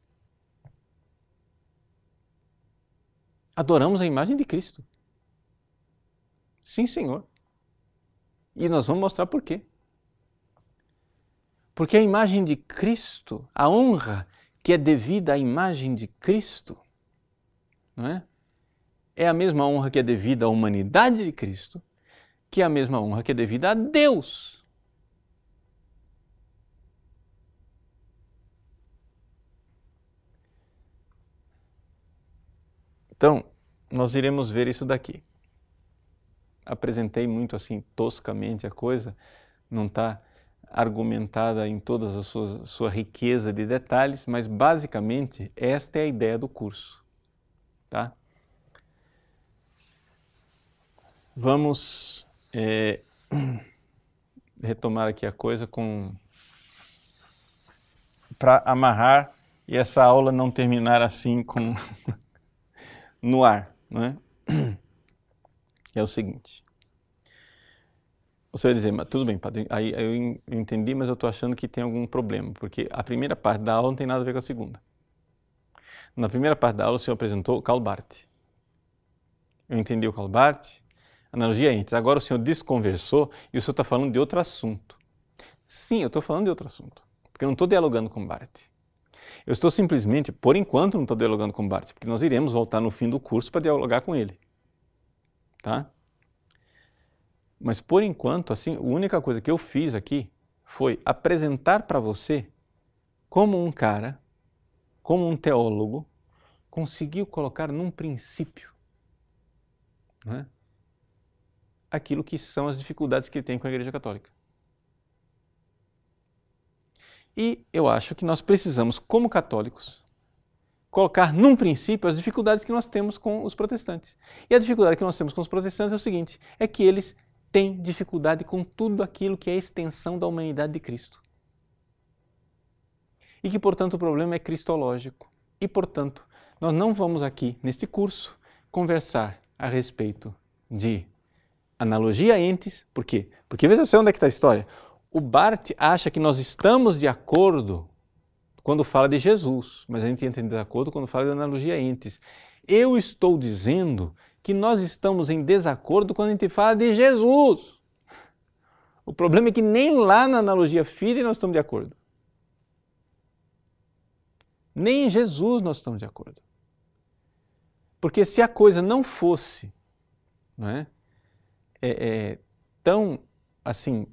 Speaker 1: Adoramos a imagem de Cristo. Sim, Senhor. E nós vamos mostrar por quê. Porque a imagem de Cristo, a honra que é devida à imagem de Cristo, não é? É a mesma honra que é devida à humanidade de Cristo, que é a mesma honra que é devida a Deus. Então, nós iremos ver isso daqui. Apresentei muito assim toscamente a coisa, não está argumentada em toda a sua riqueza de detalhes, mas basicamente esta é a ideia do curso, tá? Vamos retomar aqui a coisa para amarrar e essa aula não terminar assim no ar, não é? É o seguinte. Você vai dizer, mas tudo bem, padre, aí eu entendi, mas eu estou achando que tem algum problema, porque a primeira parte da aula não tem nada a ver com a segunda. Na primeira parte da aula o senhor apresentou Karl Barth. Eu entendi o Karl Barth, analogia entes. Agora o senhor desconversou e o senhor está falando de outro assunto. Sim, eu estou falando de outro assunto, porque eu não estou dialogando com Barth. Eu estou simplesmente, por enquanto, não estou dialogando com Barth, porque nós iremos voltar no fim do curso para dialogar com ele. Tá? Mas por enquanto, assim, a única coisa que eu fiz aqui foi apresentar para você como um cara, como um teólogo, conseguiu colocar num princípio, né, aquilo que são as dificuldades que ele tem com a Igreja Católica. E eu acho que nós precisamos, como católicos, colocar num princípio as dificuldades que nós temos com os protestantes. E a dificuldade que nós temos com os protestantes é o seguinte, é que eles têm dificuldade com tudo aquilo que é a extensão da humanidade de Cristo. E que, portanto, o problema é cristológico. E, portanto, nós não vamos aqui, neste curso, conversar a respeito de analogia entes. Por quê? Porque veja só onde é que está a história. O Barth acha que nós estamos de acordo quando fala de Jesus, mas a gente entra em desacordo quando fala de analogia entes. Eu estou dizendo que nós estamos em desacordo quando a gente fala de Jesus. O problema é que nem lá na analogia fide nós estamos de acordo. Nem em Jesus nós estamos de acordo. Porque se a coisa não fosse, não é, tão assim,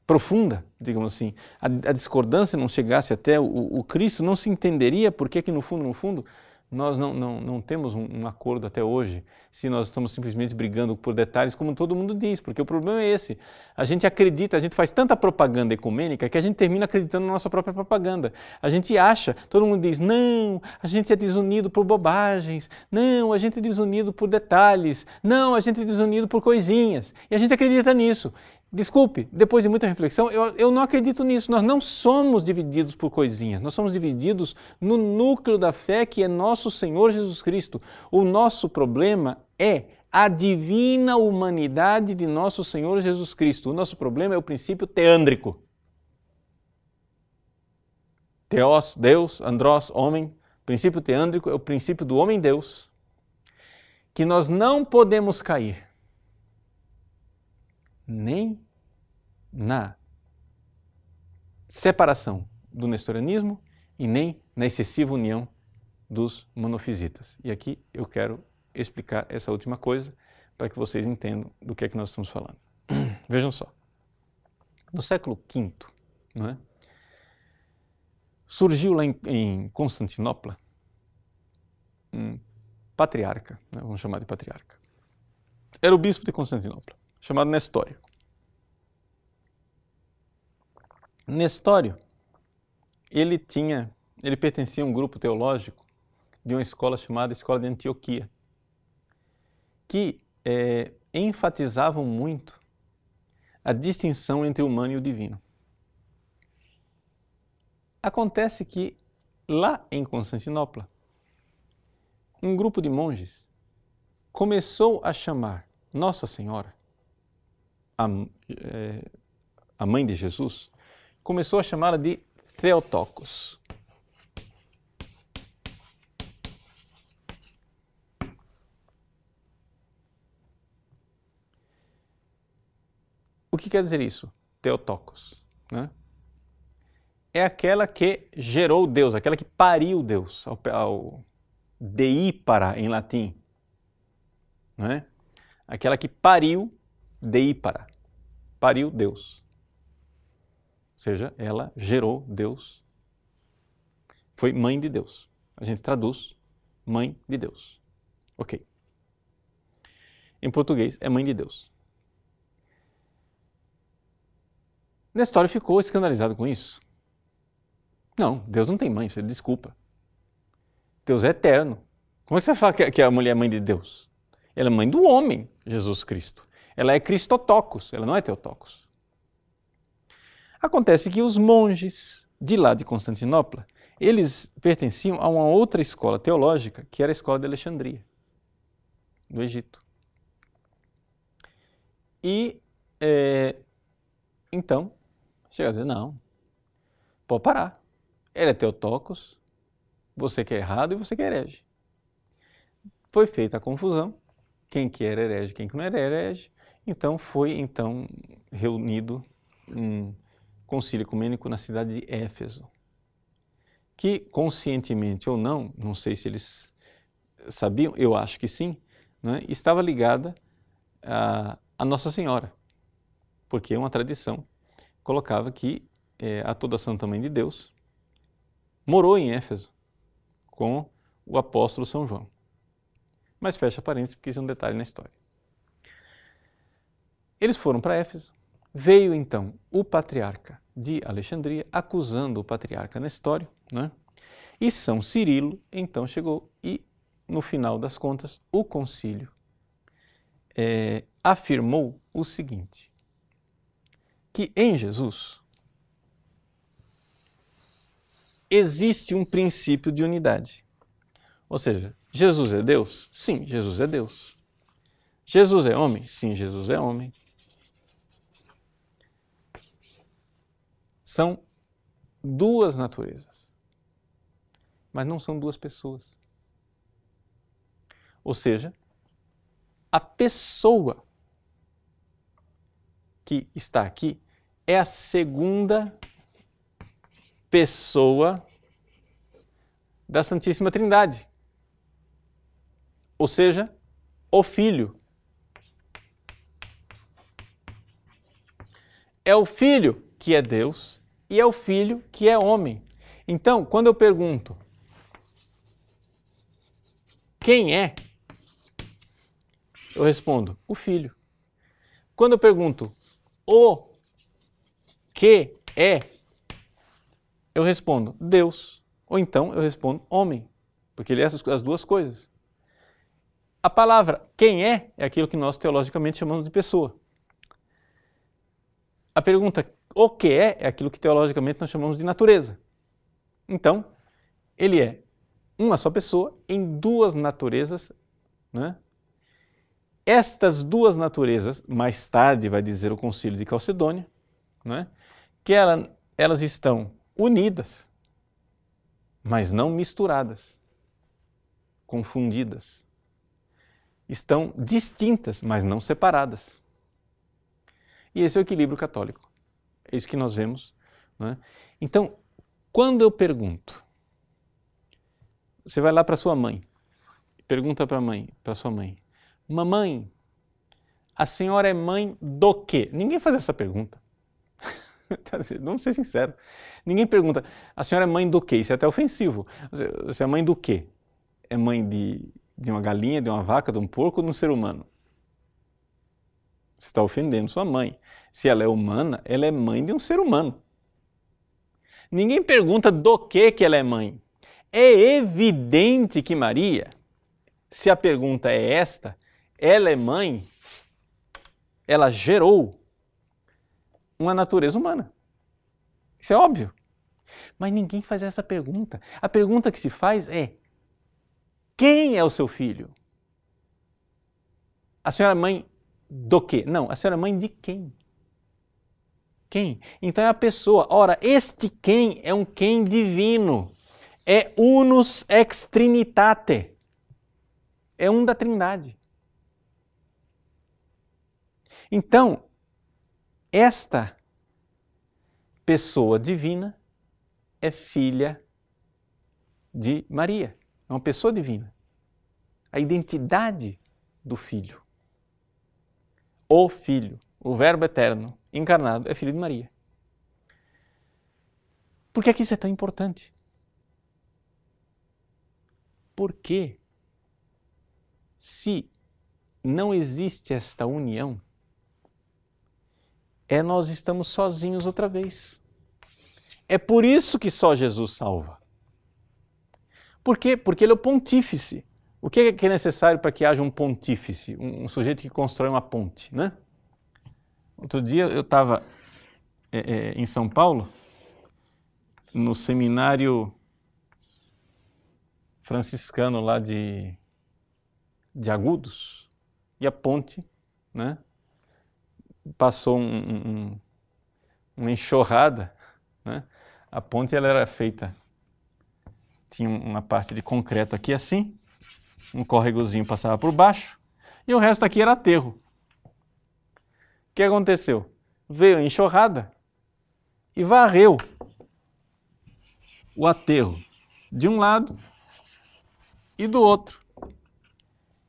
Speaker 1: profunda, digamos assim, a discordância não chegasse até o Cristo, não se entenderia por que no fundo, nós não temos um acordo até hoje, se nós estamos simplesmente brigando por detalhes, como todo mundo diz, porque o problema é esse. A gente acredita, a gente faz tanta propaganda ecumênica que a gente termina acreditando na nossa própria propaganda. A gente acha, todo mundo diz, não, a gente é desunido por bobagens, não, a gente é desunido por detalhes, não, a gente é desunido por coisinhas, e a gente acredita nisso. Desculpe, depois de muita reflexão, eu não acredito nisso. Nós não somos divididos por coisinhas, nós somos divididos no núcleo da fé que é nosso Senhor Jesus Cristo. O nosso problema é a divina humanidade de nosso Senhor Jesus Cristo. O nosso problema é o princípio teândrico. Theos, Deus, andros, homem. O princípio teândrico é o princípio do homem-Deus, que nós não podemos cair nem na separação do nestorianismo e nem na excessiva união dos monofisitas. E aqui eu quero explicar essa última coisa para que vocês entendam do que é que nós estamos falando. Vejam só, no século V, não é, surgiu lá em Constantinopla um patriarca, né, vamos chamar de patriarca. Era o bispo de Constantinopla, chamado Nestório. Nestório, ele pertencia a um grupo teológico de uma escola chamada Escola de Antioquia, que enfatizavam muito a distinção entre o humano e o divino. Acontece que lá em Constantinopla, um grupo de monges começou a chamar Nossa Senhora, a mãe de Jesus, começou a chamá-la de Theotokos. O que quer dizer isso? Theotokos, né? É aquela que gerou Deus, aquela que pariu Deus, ao deípara em latim, né? Aquela que pariu deípara, pariu Deus. Ou seja, ela gerou Deus, foi mãe de Deus. A gente traduz mãe de Deus. Ok. Em português é mãe de Deus. Nestório ficou escandalizado com isso. Não, Deus não tem mãe, você desculpa. Deus é eterno. Como é que você fala que a mulher é mãe de Deus? Ela é mãe do homem, Jesus Cristo. Ela é Christotocos, ela não é Theotokos. Acontece que os monges de lá de Constantinopla, eles pertenciam a uma outra escola teológica, que era a escola de Alexandria, no Egito. E, então, chega a dizer, não, pode parar. Ele é Theotokos, você que é errado e você que é herege. Foi feita a confusão, quem que era herege, quem que não era herege. Então foi reunido um concílio ecumênico na cidade de Éfeso, que conscientemente ou não sei se eles sabiam, eu acho que sim, né, estava ligada a Nossa Senhora, porque uma tradição colocava que a toda Santa Mãe de Deus morou em Éfeso com o apóstolo São João. Mas fecha parênteses porque isso é um detalhe na história. Eles foram para Éfeso. Veio então o patriarca de Alexandria acusando o patriarca Nestório, né? E São Cirilo então chegou e, no final das contas, o concílio afirmou o seguinte, que em Jesus existe um princípio de unidade. Ou seja, Jesus é Deus? Sim, Jesus é Deus. Jesus é homem? Sim, Jesus é homem. São duas naturezas, mas não são duas pessoas. Ou seja, a pessoa que está aqui é a segunda pessoa da Santíssima Trindade. Ou seja, o Filho. É o Filho que é Deus e é o Filho que é homem. Então, quando eu pergunto quem é, eu respondo o Filho. Quando eu pergunto o que é, eu respondo Deus. Ou então eu respondo homem, porque ele é as duas coisas. A palavra quem é aquilo que nós teologicamente chamamos de pessoa. A pergunta o que é aquilo que teologicamente nós chamamos de natureza. Então, ele é uma só pessoa em duas naturezas, né? Estas duas naturezas, mais tarde vai dizer o Concílio de Calcedônia, né? Que elas estão unidas, mas não misturadas, confundidas. Estão distintas, mas não separadas. E esse é o equilíbrio católico. É isso que nós vemos, né? Então, quando eu pergunto, você vai lá para sua mãe, pergunta para sua mãe, mamãe, a senhora é mãe do quê? Ninguém faz essa pergunta. Vamos ser sinceros. Ninguém pergunta, a senhora é mãe do quê? Isso é até ofensivo. Você é mãe do quê? É mãe de uma galinha, de uma vaca, de um porco ou de um ser humano? Você está ofendendo sua mãe. Se ela é humana, ela é mãe de um ser humano. Ninguém pergunta do que ela é mãe. É evidente que Maria, se a pergunta é esta, ela é mãe, ela gerou uma natureza humana. Isso é óbvio. Mas ninguém faz essa pergunta. A pergunta que se faz é: quem é o seu filho? A senhora é mãe do quê? Não, a senhora é mãe de quem? Quem? Então é a pessoa. Ora, este quem é um quem divino. É unus ex trinitate. É um da Trindade. Então, esta pessoa divina é filha de Maria. É uma pessoa divina. A identidade do Filho. O Filho, o Verbo eterno, encarnado, é filho de Maria. Por que isso é tão importante? Porque se não existe esta união, nós estamos sozinhos outra vez. É por isso que só Jesus salva. Por quê? Porque ele é o pontífice. O que é necessário para que haja um pontífice? Um sujeito que constrói uma ponte, né? Outro dia eu estava em São Paulo, no seminário franciscano lá de Agudos, e a ponte, né? Passou uma enxurrada, né? A ponte ela era feita, tinha uma parte de concreto aqui assim, um córregozinho passava por baixo, e o resto aqui era aterro. O que aconteceu? Veio a enxurrada e varreu o aterro de um lado e do outro.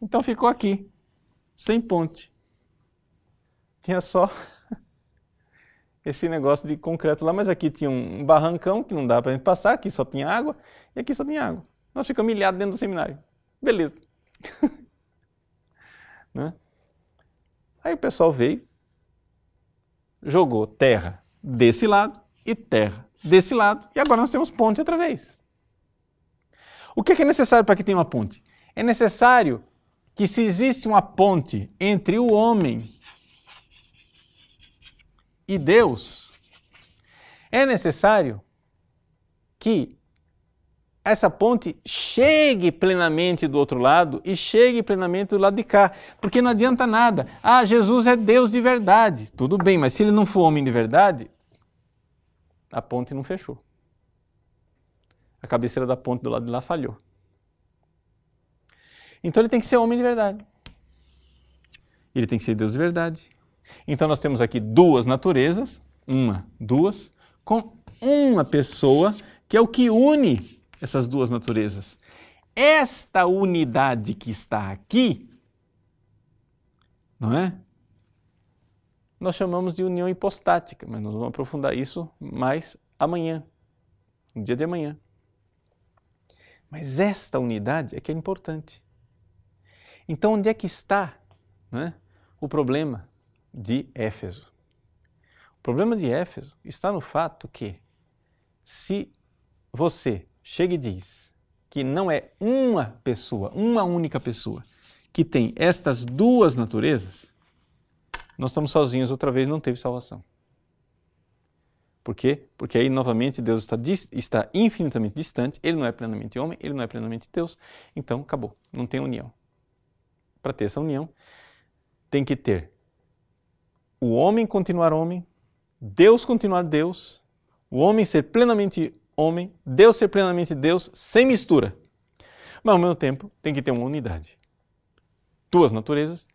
Speaker 1: Então ficou aqui, sem ponte. Tinha só esse negócio de concreto lá, mas aqui tinha um barrancão que não dá para a gente passar, aqui só tinha água, e aqui só tinha água. Nós ficamos milhados dentro do seminário. Beleza. Né? Aí o pessoal veio, jogou terra desse lado e terra desse lado, e agora nós temos ponte outra vez. O que é necessário para que tenha uma ponte? É necessário que, se existe uma ponte entre o homem e Deus, é necessário que essa ponte chegue plenamente do outro lado e chegue plenamente do lado de cá, porque não adianta nada. Ah, Jesus é Deus de verdade. Tudo bem, mas se ele não for homem de verdade, a ponte não fechou. A cabeceira da ponte do lado de lá falhou. Então ele tem que ser homem de verdade. Ele tem que ser Deus de verdade. Então nós temos aqui duas naturezas, duas, com uma pessoa que é o que une essas duas naturezas. Esta unidade que está aqui, não é? Nós chamamos de união hipostática, mas nós vamos aprofundar isso mais amanhã, no dia de amanhã. Mas esta unidade é que é importante. Então, onde é que está, né, o problema de Éfeso? O problema de Éfeso está no fato que, se você chega e diz que não é uma pessoa, uma única pessoa, que tem estas duas naturezas, nós estamos sozinhos outra vez, não teve salvação. Por quê? Porque aí, novamente, Deus está infinitamente distante, ele não é plenamente homem, ele não é plenamente Deus, então acabou, não tem união. Para ter essa união, tem que ter o homem continuar homem, Deus continuar Deus, o homem ser plenamente homem, Deus ser plenamente Deus, sem mistura. Mas, ao mesmo tempo, tem que ter uma unidade. Duas naturezas,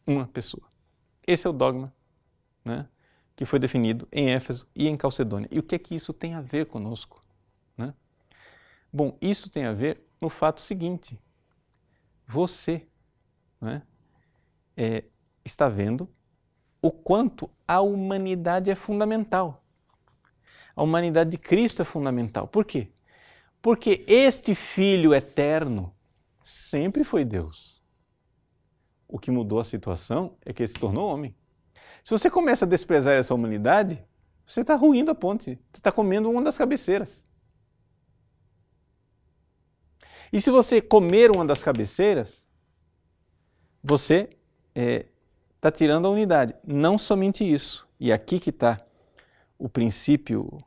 Speaker 1: uma pessoa. Esse é o dogma, né, que foi definido em Éfeso e em Calcedônia. E o que é que isso tem a ver conosco? Né? Bom, isso tem a ver no fato seguinte. Você, né, está vendo o quanto a humanidade é fundamental. A humanidade de Cristo é fundamental. Por quê? Porque este Filho eterno sempre foi Deus. O que mudou a situação é que ele se tornou homem. Se você começa a desprezar essa humanidade, você está ruindo a ponte, você está comendo uma das cabeceiras. E se você comer uma das cabeceiras, você está tirando a unidade. Não somente isso. E aqui que está o princípio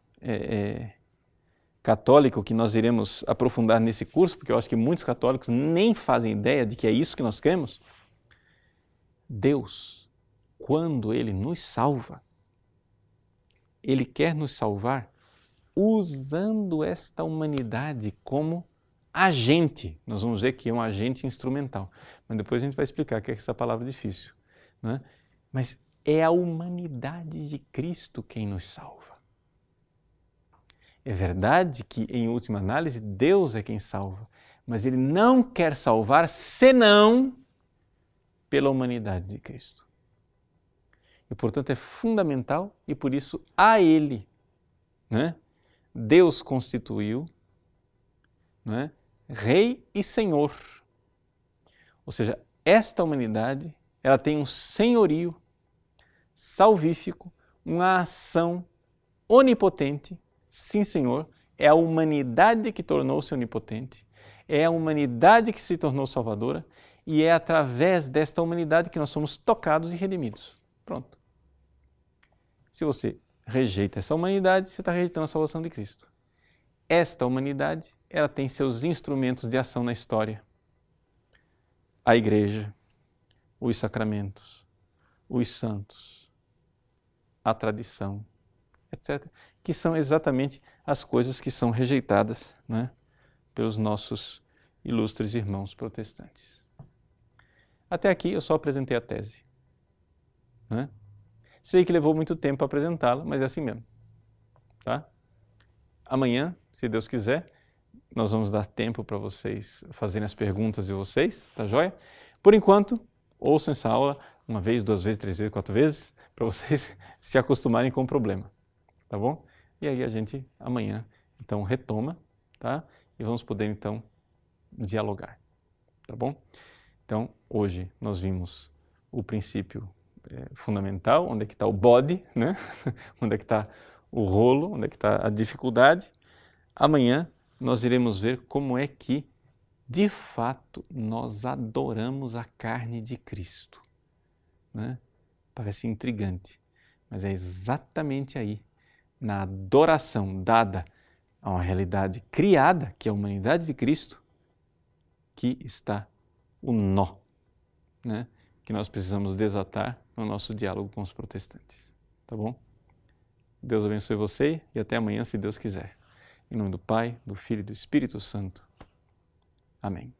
Speaker 1: católico que nós iremos aprofundar nesse curso, porque eu acho que muitos católicos nem fazem ideia de que é isso que nós cremos. Deus, quando Ele nos salva, Ele quer nos salvar usando esta humanidade como agente. Nós vamos ver que é um agente instrumental, mas depois a gente vai explicar que é essa palavra difícil, né? Mas é a humanidade de Cristo quem nos salva. É verdade que, em última análise, Deus é quem salva, mas Ele não quer salvar senão pela humanidade de Cristo. E, portanto, é fundamental e, por isso, a Ele, né, Deus constituiu, né, Rei e Senhor. Ou seja, esta humanidade ela tem um senhorio salvífico, uma ação onipotente, sim, Senhor, é a humanidade que tornou-se onipotente, é a humanidade que se tornou salvadora e é através desta humanidade que nós somos tocados e redimidos. Pronto. Se você rejeita essa humanidade, você está rejeitando a salvação de Cristo. Esta humanidade, ela tem seus instrumentos de ação na história. A igreja, os sacramentos, os santos, a tradição, etc., que são exatamente as coisas que são rejeitadas, né, pelos nossos ilustres irmãos protestantes. Até aqui eu só apresentei a tese, né? Sei que levou muito tempo para apresentá-la, mas é assim mesmo, tá? Amanhã, se Deus quiser, nós vamos dar tempo para vocês fazerem as perguntas de vocês, tá joia? Por enquanto, ouçam essa aula uma vez, duas vezes, três vezes, quatro vezes, para vocês se acostumarem com o problema, tá bom? E aí a gente amanhã, então, retoma, tá? E vamos poder, então, dialogar, tá bom? Então, hoje nós vimos o princípio fundamental, onde é que está o bode, né? Onde é que está o rolo, onde é que está a dificuldade. Amanhã nós iremos ver como é que, de fato, nós adoramos a carne de Cristo, né? Parece intrigante, mas é exatamente aí, na adoração dada a uma realidade criada, que é a humanidade de Cristo, que está o nó, né, que nós precisamos desatar no nosso diálogo com os protestantes. Tá bom? Deus abençoe você e até amanhã, se Deus quiser. Em nome do Pai, do Filho e do Espírito Santo. Amém.